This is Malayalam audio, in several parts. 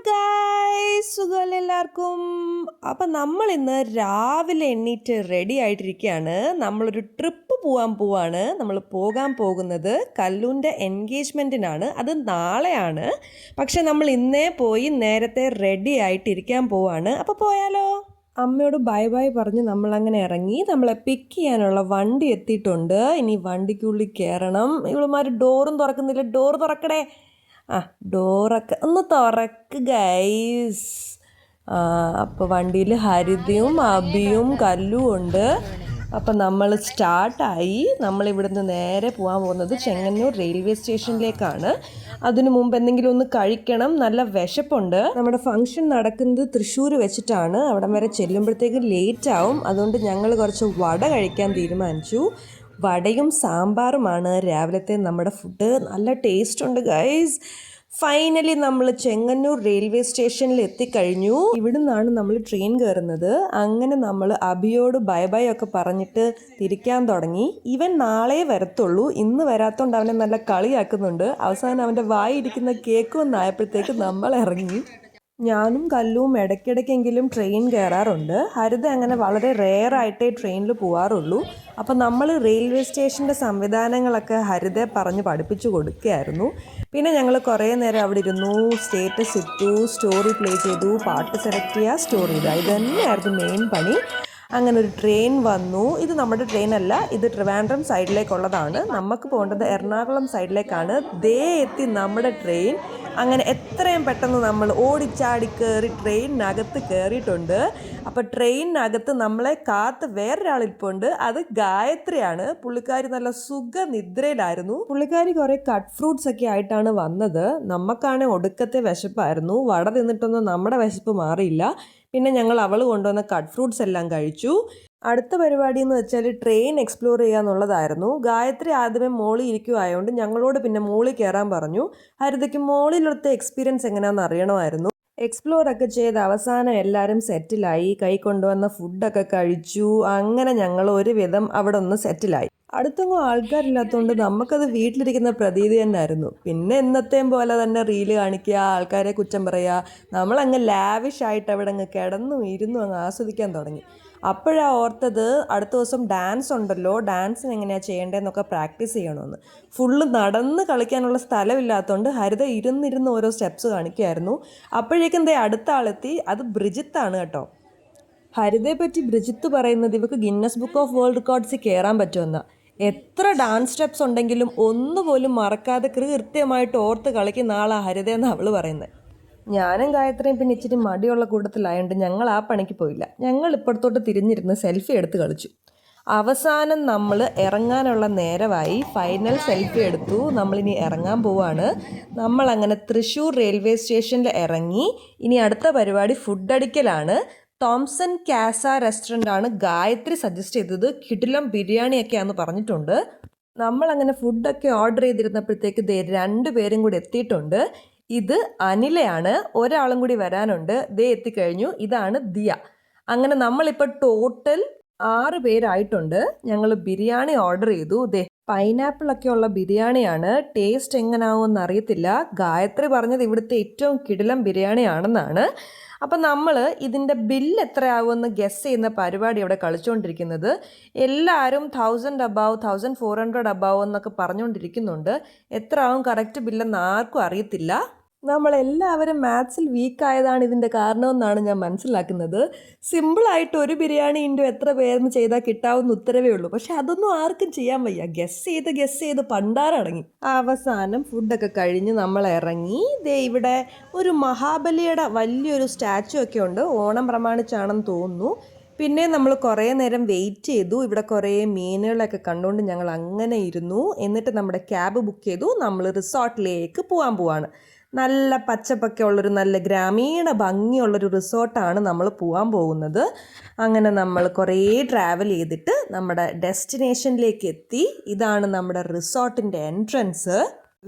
ഗൈസ്, സുഖമല്ല എല്ലാവർക്കും. അപ്പം നമ്മൾ ഇന്ന് രാവിലെ എണ്ണീറ്റ് റെഡി ആയിട്ടിരിക്കുകയാണ്. നമ്മളൊരു ട്രിപ്പ് പോവാണ്. നമ്മൾ പോകാൻ പോകുന്നത് കല്ലൂൻ്റെ എൻഗേജ്മെൻറ്റിനാണ്. അത് നാളെയാണ്. പക്ഷെ നമ്മൾ ഇന്നേ പോയി നേരത്തെ റെഡി ആയിട്ടിരിക്കാൻ പോവാണ്. അപ്പോൾ പോയാലോ? അമ്മയോട് ബൈ ബൈ പറഞ്ഞ് നമ്മളങ്ങനെ ഇറങ്ങി. നമ്മളെ പിക്ക് ചെയ്യാനുള്ള വണ്ടി എത്തിയിട്ടുണ്ട്. ഇനി വണ്ടിക്കുള്ളിൽ കയറണം. ഇവളുമാർ ഡോറും തുറക്കുന്നില്ല. ഡോറ് തുറക്കടേ. ഡോറൊക്കെ ഒന്ന് തുറക്ക് ഗൈസ്. അപ്പോൾ വണ്ടിയിൽ ഹരിതയും അബിയും കല്ലും ഉണ്ട്. അപ്പം നമ്മൾ സ്റ്റാർട്ടായി. നമ്മളിവിടുന്ന് നേരെ പോകാൻ പോകുന്നത് ചെങ്ങന്നൂർ റെയിൽവേ സ്റ്റേഷനിലേക്കാണ്. അതിനു മുമ്പ് എന്തെങ്കിലും ഒന്ന് കഴിക്കണം. നല്ല വിശപ്പുണ്ട്. നമ്മുടെ ഫംഗ്ഷൻ നടക്കുന്നത് തൃശ്ശൂർ വെച്ചിട്ടാണ്. അവിടം വരെ ചെല്ലുമ്പോഴത്തേക്കും ലേറ്റ് ആവും. അതുകൊണ്ട് ഞങ്ങൾ കുറച്ച് വട കഴിക്കാൻ തീരുമാനിച്ചു. വടയും സാമ്പാറുമാണ് രാവിലത്തെ നമ്മുടെ ഫുഡ്. നല്ല ടേസ്റ്റ് ഉണ്ട് ഗൈസ്. ഫൈനലി നമ്മൾ ചെങ്ങന്നൂർ റെയിൽവേ സ്റ്റേഷനിൽ എത്തിക്കഴിഞ്ഞു. ഇവിടെ നിന്നാണ് നമ്മൾ ട്രെയിൻ കയറുന്നത്. അങ്ങനെ നമ്മൾ അബിയോട് ബൈ ബൈ ഒക്കെ പറഞ്ഞിട്ട് തിരിക്കാൻ തുടങ്ങി. ഇവൻ നാളെ വരത്തുള്ളൂ. ഇന്ന് വരാത്തോണ്ട് അവനെ നല്ല കളിയാക്കുന്നുണ്ട്. അവസാനം അവൻ്റെ വായിരിക്കുന്ന കേക്ക് ഒന്നായപ്പോഴത്തേക്ക് നമ്മൾ ഇറങ്ങി. ഞാനും കല്ലും ഇടയ്ക്കിടയ്ക്കെങ്കിലും ട്രെയിൻ കയറാറുണ്ട്. ഹരിത അങ്ങനെ വളരെ റെയറായിട്ടേ ട്രെയിനിൽ പോകാറുള്ളൂ. അപ്പം നമ്മൾ റെയിൽവേ സ്റ്റേഷൻ്റെ സംവിധാനങ്ങളൊക്കെ ഹരിതയെ പറഞ്ഞ് പഠിപ്പിച്ചു കൊടുക്കുകയായിരുന്നു. പിന്നെ ഞങ്ങൾ കുറേ നേരം അവിടെ ഇരുന്നു, സ്റ്റേറ്റസ് ഇട്ടു, സ്റ്റോറി പ്ലേ ചെയ്തു, പാട്ട് സെലക്ട് ചെയ്യുക, സ്റ്റോറി ഇടുക. ഇത് തന്നെയായിരുന്നു മെയിൻ പണി. അങ്ങനെ ഒരു ട്രെയിൻ വന്നു. ഇത് നമ്മുടെ ട്രെയിനല്ല, ഇത് ട്രിവാൻഡ്രം സൈഡിലേക്കുള്ളതാണ്. നമുക്ക് പോകേണ്ടത് എറണാകുളം സൈഡിലേക്കാണ്. ദേ എത്തി നമ്മുടെ ട്രെയിൻ. അങ്ങനെ എത്രയും പെട്ടെന്ന് നമ്മൾ ഓടിച്ചാടി കയറി ട്രെയിനിനകത്ത് കയറിയിട്ടുണ്ട്. അപ്പോൾ ട്രെയിനിനകത്ത് നമ്മളെ കാത്ത് വേറൊരാളിരിപ്പുണ്ട്. അത് ഗായത്രിയാണ്. പുള്ളിക്കാരി നല്ല സുഖനിദ്രയിലായിരുന്നു. പുള്ളിക്കാരി കുറേ കട്ട് ഫ്രൂട്ട്സ് ഒക്കെ ആയിട്ടാണ് വന്നത്. നമുക്കാണെങ്കിൽ ഒടുക്കത്തെ വിശപ്പായിരുന്നു. വട തിന്നിട്ടൊന്നും നമ്മുടെ വിശപ്പ് മാറിയില്ല. പിന്നെ ഞങ്ങൾ അവൾ കൊണ്ടുവന്ന കട്ട് ഫ്രൂട്ട്സ് എല്ലാം കഴിച്ചു. അടുത്ത പരിപാടി എന്ന് വെച്ചാൽ ട്രെയിൻ എക്സ്പ്ലോർ ചെയ്യുക എന്നുള്ളതായിരുന്നു. ഗായത്രി ആദ്യമേ മോളിൽ ഇരിക്കുമായതുകൊണ്ട് ഞങ്ങളോട് പിന്നെ മോളിൽ കയറാൻ പറഞ്ഞു. ഹരിതയ്ക്ക് മോളിലത്തെ എക്സ്പീരിയൻസ് എങ്ങനെയാണെന്ന് അറിയണമായിരുന്നു. എക്സ്പ്ലോറൊക്കെ ചെയ്ത് അവസാനം എല്ലാവരും സെറ്റിലായി. കൈ കൊണ്ടുവന്ന ഫുഡൊക്കെ കഴിച്ചു. അങ്ങനെ ഞങ്ങൾ ഒരുവിധം അവിടെ ഒന്ന് സെറ്റിലായി. അടുത്തൊന്നും ആൾക്കാരില്ലാത്തതുകൊണ്ട് നമുക്കത് വീട്ടിലിരിക്കുന്ന പ്രതീതി തന്നെയായിരുന്നു. പിന്നെ എന്നത്തെയും പോലെ തന്നെ റീല് കാണിക്കുക, ആൾക്കാരെ കുറ്റം പറയുക. നമ്മളങ്ങ് ലാവിഷായിട്ട് അവിടെ അങ്ങ് കിടന്നും ഇരുന്നും അങ്ങ് ആസ്വദിക്കാൻ തുടങ്ങി. അപ്പോഴാണ് ഓർത്തത് അടുത്ത ദിവസം ഡാൻസ് ഉണ്ടല്ലോ, ഡാൻസിന് എങ്ങനെയാണ് ചെയ്യേണ്ടതെന്നൊക്കെ പ്രാക്ടീസ് ചെയ്യണമെന്ന്. ഫുള്ള് നടന്ന് കളിക്കാനുള്ള സ്ഥലമില്ലാത്തതുകൊണ്ട് ഹരിത ഇരുന്നിരുന്ന് ഓരോ സ്റ്റെപ്സ് കാണിക്കുമായിരുന്നു. അപ്പോഴേക്കും അടുത്ത ആളെത്തി. അത് ബ്രിജിത്താണ് കേട്ടോ. ഹരിതയെ പറ്റി ബ്രിജിത്ത് പറയുന്നത് ഇവക്ക് ഗിന്നസ് ബുക്ക് ഓഫ് വേൾഡ് റെക്കോർഡ്സിൽ കയറാൻ പറ്റുമെന്നാണ്. എത്ര ഡാൻസ് സ്റ്റെപ്സ് ഉണ്ടെങ്കിലും ഒന്നുപോലും മറക്കാതെ കൃത്യമായിട്ട് ഓർത്ത് കളിക്കുന്ന ആളാണ് ഹരിതയെന്ന് അവൾ പറയുന്നത്. ഞാനും ഗായത്രിയും പിന്നെ ഇച്ചിരി മടിയുള്ള കൂട്ടത്തിലായതുകൊണ്ട് ഞങ്ങൾ ആ പണിക്ക് പോയില്ല. ഞങ്ങൾ ഇപ്പുറത്തോട്ട് തിരിഞ്ഞിരുന്ന് സെൽഫി എടുത്ത് കളിച്ചു. അവസാനം നമ്മൾ ഇറങ്ങാനുള്ള നേരമായി. ഫൈനൽ സെൽഫി എടുത്തു. നമ്മളിനി ഇറങ്ങാൻ പോവാണ്. നമ്മളങ്ങനെ തൃശ്ശൂർ റെയിൽവേ സ്റ്റേഷനിൽ ഇറങ്ങി. ഇനി അടുത്ത പരിപാടി ഫുഡ് അടിക്കലാണ്. തോംസൺ കാസ റെസ്റ്റോറൻ്റാണ് ഗായത്രി സജസ്റ്റ് ചെയ്തത്. കിടിലം ബിരിയാണിയൊക്കെയാണെന്ന് പറഞ്ഞിട്ടുണ്ട്. നമ്മളങ്ങനെ ഫുഡൊക്കെ ഓർഡർ ചെയ്തിരുന്നപ്പോഴത്തേക്ക് 2 പേരും കൂടി എത്തിയിട്ടുണ്ട്. ഇത് അനിലയാണ്. ഒരാളും കൂടി വരാനുണ്ട്. എത്തിക്കഴിഞ്ഞു. ഇതാണ് ദിയ. അങ്ങനെ നമ്മളിപ്പോൾ ടോട്ടൽ 6 പേരായിട്ടുണ്ട്. ഞങ്ങൾ ബിരിയാണി ഓർഡർ ചെയ്തു. പൈനാപ്പിളൊക്കെ ഉള്ള ബിരിയാണിയാണ്. ടേസ്റ്റ് എങ്ങനെയാവുമെന്ന് അറിയത്തില്ല. ഗായത്രി പറഞ്ഞത് ഇവിടുത്തെ ഏറ്റവും കിടിലം ബിരിയാണിയാണെന്നാണ്. അപ്പം നമ്മൾ ഇതിൻ്റെ ബില്ല് എത്രയാവുമെന്ന് ഗസ് ചെയ്യുന്ന പരിപാടി അവിടെ കളിച്ചുകൊണ്ടിരിക്കുന്നത്. എല്ലാവരും 1000 അബവ്, 1400 അബവ് എന്നൊക്കെ പറഞ്ഞുകൊണ്ടിരിക്കുന്നുണ്ട്. എത്ര ആവും കറക്റ്റ് ബില്ലെന്ന് ആർക്കും അറിയത്തില്ല. നമ്മളെല്ലാവരും മാത്സിൽ വീക്കായതാണ് ഇതിൻ്റെ കാരണമെന്നാണ് ഞാൻ മനസ്സിലാക്കുന്നത്. സിമ്പിളായിട്ട് ഒരു ബിരിയാണി എത്ര പേരെന്ന് ചെയ്താൽ കിട്ടാവുന്ന ഉത്തരവേ ഉള്ളൂ. പക്ഷെ അതൊന്നും ആർക്കും ചെയ്യാൻ വയ്യ. ഗസ് ചെയ്ത് പണ്ടാറടങ്ങി. അവസാനം ഫുഡൊക്കെ കഴിഞ്ഞ് നമ്മൾ ഇറങ്ങി. ഇവിടെ ഒരു മഹാബലിയുടെ വലിയൊരു സ്റ്റാച്ചു ഒക്കെ ഉണ്ട്. ഓണം പ്രമാണിച്ചാണെന്ന് തോന്നുന്നു. പിന്നെ നമ്മൾ കുറേ നേരം വെയിറ്റ് ചെയ്തു. ഇവിടെ കുറേ മീനുകളൊക്കെ കണ്ടുകൊണ്ട് ഞങ്ങൾ അങ്ങനെ ഇരുന്നു. എന്നിട്ട് നമ്മുടെ ക്യാബ് ബുക്ക് ചെയ്തു. നമ്മൾ റിസോർട്ടിലേക്ക് പോവാണ്. നല്ല പച്ചപ്പൊക്കെ ഉള്ളൊരു നല്ല ഗ്രാമീണ ഭംഗിയുള്ളൊരു റിസോർട്ടാണ് നമ്മൾ പോകാൻ പോകുന്നത്. അങ്ങനെ നമ്മൾ കുറേ ട്രാവൽ ചെയ്തിട്ട് നമ്മുടെ ഡെസ്റ്റിനേഷനിലേക്ക് എത്തി. ഇതാണ് നമ്മുടെ റിസോർട്ടിൻ്റെ എൻട്രൻസ്.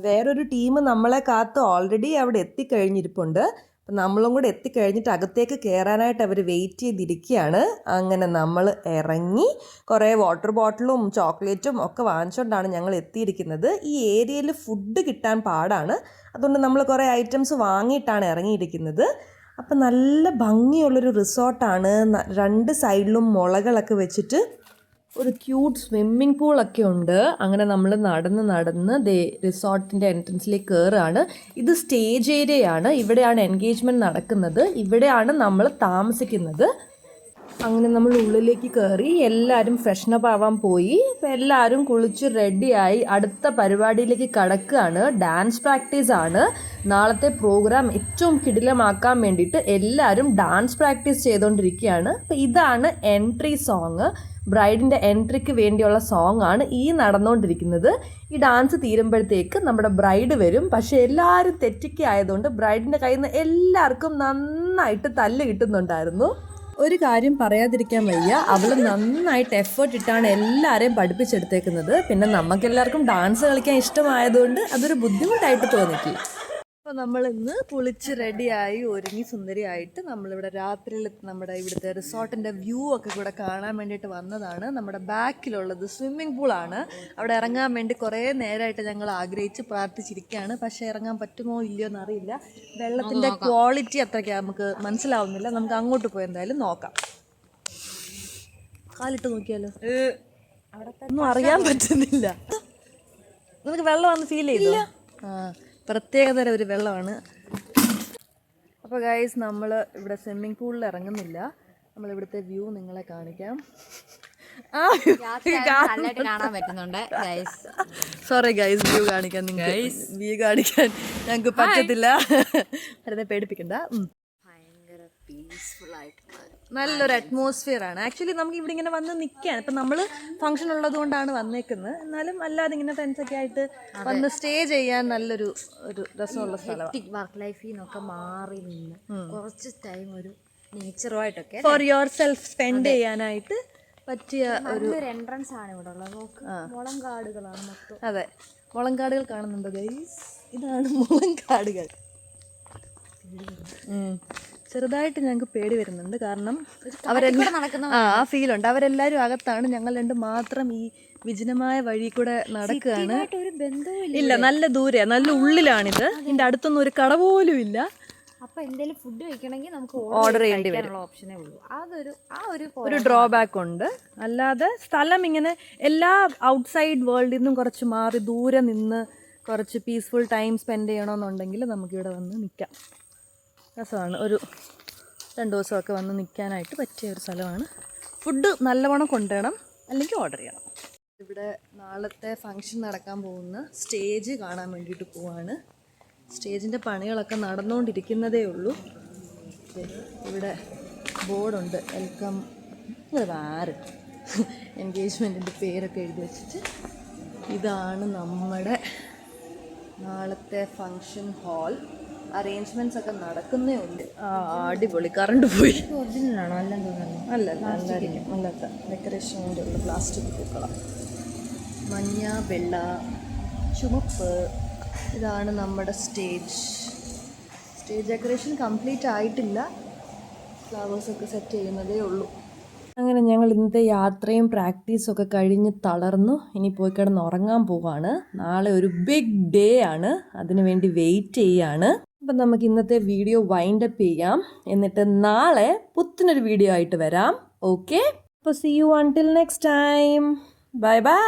വേറൊരു ടീം നമ്മളെ കാത്ത് ഓൾറെഡി അവിടെ എത്തിക്കഴിഞ്ഞിരിപ്പുണ്ട്. അപ്പം നമ്മളും കൂടെ എത്തിക്കഴിഞ്ഞിട്ട് അകത്തേക്ക് കയറാനായിട്ട് അവർ വെയിറ്റ് ചെയ്തിരിക്കുകയാണ്. അങ്ങനെ നമ്മൾ ഇറങ്ങി കുറേ വാട്ടർ ബോട്ടിലും ചോക്ലേറ്റും ഒക്കെ വാങ്ങിച്ചുകൊണ്ടാണ് ഞങ്ങൾ എത്തിയിരിക്കുന്നത്. ഈ ഏരിയയിൽ ഫുഡ് കിട്ടാൻ പാടാണ്, അതുകൊണ്ട് നമ്മൾ കുറേ ഐറ്റംസ് വാങ്ങിയിട്ടാണ് ഇറങ്ങിയിരിക്കുന്നത്. അപ്പം നല്ല ഭംഗിയുള്ളൊരു റിസോർട്ടാണ്. 2 സൈഡിലും മുളകളൊക്കെ വെച്ചിട്ട് ഒരു ക്യൂട്ട് സ്വിമ്മിംഗ് പൂളൊക്കെ ഉണ്ട്. അങ്ങനെ നമ്മൾ നടന്ന് റിസോർട്ടിൻ്റെ എൻട്രൻസിലേക്ക് കയറുകയാണ്. ഇത് സ്റ്റേജ് ഏരിയയാണ്, ഇവിടെയാണ് എൻഗേജ്മെൻറ്റ് നടക്കുന്നത്, ഇവിടെയാണ് നമ്മൾ താമസിക്കുന്നത്. അങ്ങനെ നമ്മൾ ഉള്ളിലേക്ക് കയറി എല്ലാവരും ഫ്രഷ്നപ്പ് ആവാൻ പോയി. അപ്പോൾ എല്ലാവരും കുളിച്ച് റെഡിയായി അടുത്ത പരിപാടിയിലേക്ക് കടക്കുകയാണ്. ഡാൻസ് പ്രാക്ടീസ് ആണ്. നാളത്തെ പ്രോഗ്രാം ഏറ്റവും കിടിലമാക്കാൻ വേണ്ടിയിട്ട് എല്ലാവരും ഡാൻസ് പ്രാക്ടീസ് ചെയ്തുകൊണ്ടിരിക്കുകയാണ്. അപ്പോൾ ഇതാണ് എൻട്രി സോങ്, ബ്രൈഡിൻ്റെ എൻട്രിക്ക് വേണ്ടിയുള്ള സോങ് ആണ് ഈ നടന്നുകൊണ്ടിരിക്കുന്നത്. ഈ ഡാൻസ് തീരുമ്പോഴത്തേക്ക് നമ്മുടെ ബ്രൈഡ് വരും. പക്ഷേ എല്ലാവരും തെറ്റിക്ക് ആയതുകൊണ്ട് ബ്രൈഡിൻ്റെ കയ്യിൽ നിന്ന് എല്ലാവർക്കും നന്നായിട്ട് തല്ല് കിട്ടുന്നുണ്ടായിരുന്നു. ഒരു കാര്യം പറയാതിരിക്കാൻ വയ്യ, അവൾ നന്നായിട്ട് എഫേർട്ട് ഇട്ടാണ് എല്ലാവരെയും പഠിപ്പിച്ചെടുത്തേക്കുന്നത്. പിന്നെ നമുക്കെല്ലാവർക്കും ഡാൻസ് കളിക്കാൻ ഇഷ്ടമായതുകൊണ്ട് അതൊരു ബുദ്ധിമുട്ടായിട്ട് തോന്നിക്കില്ല. അപ്പോൾ നമ്മൾ ഇന്ന് കുളിച്ച് റെഡിയായി ഒരുങ്ങി സുന്ദരിയായിട്ട് നമ്മളിവിടെ രാത്രിയിൽ നമ്മുടെ ഇവിടുത്തെ റിസോർട്ടിൻ്റെ വ്യൂ ഒക്കെ കൂടെ കാണാൻ വേണ്ടിയിട്ട് വന്നതാണ്. നമ്മുടെ ബാക്കിലുള്ളത് സ്വിമ്മിംഗ് പൂളാണ്. അവിടെ ഇറങ്ങാൻ വേണ്ടി കുറേ നേരമായിട്ട് ഞങ്ങൾ ആഗ്രഹിച്ച് പ്രാർത്ഥിച്ചിരിക്കുകയാണ്. പക്ഷേ ഇറങ്ങാൻ പറ്റുമോ ഇല്ലയോ എന്നറിയില്ല. വെള്ളത്തിൻ്റെ ക്വാളിറ്റി അത്രയ്ക്ക് നമുക്ക് മനസ്സിലാവുന്നില്ല. നമുക്ക് അങ്ങോട്ട് പോയി എന്തായാലും നോക്കാം. കാലിട്ട് നോക്കിയാലോ? ഒന്നും അറിയാൻ പറ്റുന്നില്ല. നമുക്ക് വെള്ളമാണെന്ന് ഫീൽ ചെയ്തു. പ്രത്യേകതരം ഒരു വെള്ളമാണ്. അപ്പോൾ ഗൈസ്, നമ്മൾ ഇവിടെ സ്വിമ്മിംഗ് പൂളിൽ ഇറങ്ങുന്നില്ല. നമ്മളിവിടുത്തെ വ്യൂ നിങ്ങളെ കാണിക്കാം. കാണാൻ പറ്റുന്നുണ്ട്. സോറി ഗൈസ്, വ്യൂ കാണിക്കാൻ വ്യൂ കാണിക്കാൻ ഞങ്ങൾക്ക് പറ്റത്തില്ല. വെറുതെ പേടിപ്പിക്കണ്ട. ഭയങ്കര പീസ്ഫുൾ ആയിട്ടുള്ള നല്ലൊരു അറ്റ്മോസ്ഫിയർ ആണ്. ആക്ച്വലി നമുക്ക് ഇവിടെ ഇങ്ങനെ വന്ന് നിൽക്കാൻ, ഇപ്പം നമ്മൾ ഫംഗ്ഷൻ ഉള്ളത് കൊണ്ടാണ് വന്നേക്കുന്നത്. എന്നാലും അല്ലാതെ ഇങ്ങനെ ഫ്രണ്ട്സൊക്കെ ആയിട്ട് വന്ന് സ്റ്റേ ചെയ്യാൻ നല്ലൊരു രസമുള്ള സ്ഥലമാണ്. വർക്ക് ലൈഫിൽ നിന്നൊക്കെ മാറി നിന്ന് കുറച്ച് ടൈം ഒരു നേച്ചറുമായിട്ടൊക്കെ ഫോർ യുവർ സെൽഫ് സ്പെൻഡ് ചെയ്യാനായിട്ട് പറ്റിയ ഒരു എൻട്രൻസ് ആണ് ഇവിടെ ഉള്ളത്. നോക്ക്, മുളങ്കാടുകളാണ് മൊത്തം. അതെ, മുളങ്കാടുകൾ കാണുന്നുണ്ട് ഗൈസ്. ഇതാണ് മുളങ്കാടുകൾ. ചെറുതായിട്ട് ഞങ്ങൾക്ക് പേടി വരുന്നുണ്ട്, കാരണം അവരെല്ലാം ആ ഫീലുണ്ട്. അവരെല്ലാവരും അകത്താണ്, ഞങ്ങൾ രണ്ട് മാത്രം ഈ വിജനമായ വഴി കൂടെ നടക്കുകയാണ്. ഇല്ല, നല്ല ദൂരെ, നല്ല ഉള്ളിലാണിത്. ഇതിൻ്റെ അടുത്തൊന്നും ഒരു കട പോലും ഇല്ല. അപ്പോൾ എന്തെങ്കിലും ഫുഡ് കഴിക്കണമെങ്കിൽ നമുക്ക് ഓർഡർ ചെയ്യേണ്ടി വരും. ഓപ്ഷനേ ഉള്ളൂ. ഒരു ഡ്രോബാക്ക് ഉണ്ട്. അല്ലാതെ സ്ഥലം ഇങ്ങനെ എല്ലാ ഔട്ട്സൈഡ് വേൾഡിൽ നിന്നും കുറച്ച് മാറി ദൂരെ നിന്ന് കുറച്ച് പീസ്ഫുൾ ടൈം സ്പെൻഡ് ചെയ്യണമെന്നുണ്ടെങ്കിൽ നമുക്കിവിടെ വന്ന് നിൽക്കാം. രസമാണ്. ഒരു 2 ദിവസമൊക്കെ വന്ന് നിൽക്കാനായിട്ട് പറ്റിയ ഒരു സ്ഥലമാണ്. ഫുഡ് നല്ലവണ്ണം കൊണ്ടുവരണം, അല്ലെങ്കിൽ ഓർഡർ ചെയ്യണം. ഇവിടെ നാളത്തെ ഫംഗ്ഷൻ നടക്കാൻ പോകുന്ന സ്റ്റേജ് കാണാൻ വേണ്ടിയിട്ട് പോവാണ്. സ്റ്റേജിൻ്റെ പണികളൊക്കെ നടന്നുകൊണ്ടിരിക്കുന്നതേ ഉള്ളൂ. ഇവിടെ ബോർഡുണ്ട്, വെൽക്കം. ആര് എൻഗേജ്മെൻറ്റിൻ്റെ പേരൊക്കെ എഴുതി വെച്ചിട്ട്. ഇതാണ് നമ്മുടെ നാളത്തെ ഫംഗ്ഷൻ ഹാൾ. അറേഞ്ച്മെൻറ്റ്സ് ഒക്കെ നടക്കുന്നേ ഉണ്ട്. അടിപൊളി. കറണ്ട് പോയി. ഒറിജിനലാണോ? അല്ല, അല്ലാത്ത ഡെക്കറേഷൻ്റെ ഉള്ള പ്ലാസ്റ്റിക് പൂക്കളം. മഞ്ഞ, വെള്ള, ചുമപ്പ്. ഇതാണ് നമ്മുടെ സ്റ്റേജ് ഡെക്കറേഷൻ കംപ്ലീറ്റ് ആയിട്ടില്ല. ഫ്ലവേഴ്സൊക്കെ സെറ്റ് ചെയ്യുന്നതേ ഉള്ളൂ. അങ്ങനെ ഞങ്ങൾ ഇന്നത്തെ യാത്രയും പ്രാക്ടീസും ഒക്കെ കഴിഞ്ഞ് തളർന്നു. ഇനി പോയി കിടന്ന് ഉറങ്ങാൻ പോവാണ്. നാളെ ഒരു ബിഗ് ഡേ ആണ്, അതിനു വേണ്ടി വെയിറ്റ് ചെയ്യാണ്. അപ്പം നമുക്ക് ഇന്നത്തെ വീഡിയോ വൈൻഡപ്പ് ചെയ്യാം. എന്നിട്ട് നാളെ പുത്തനൊരു വീഡിയോ ആയിട്ട് വരാം. ഓക്കെ, അപ്പോൾ see you until next time. Bye by.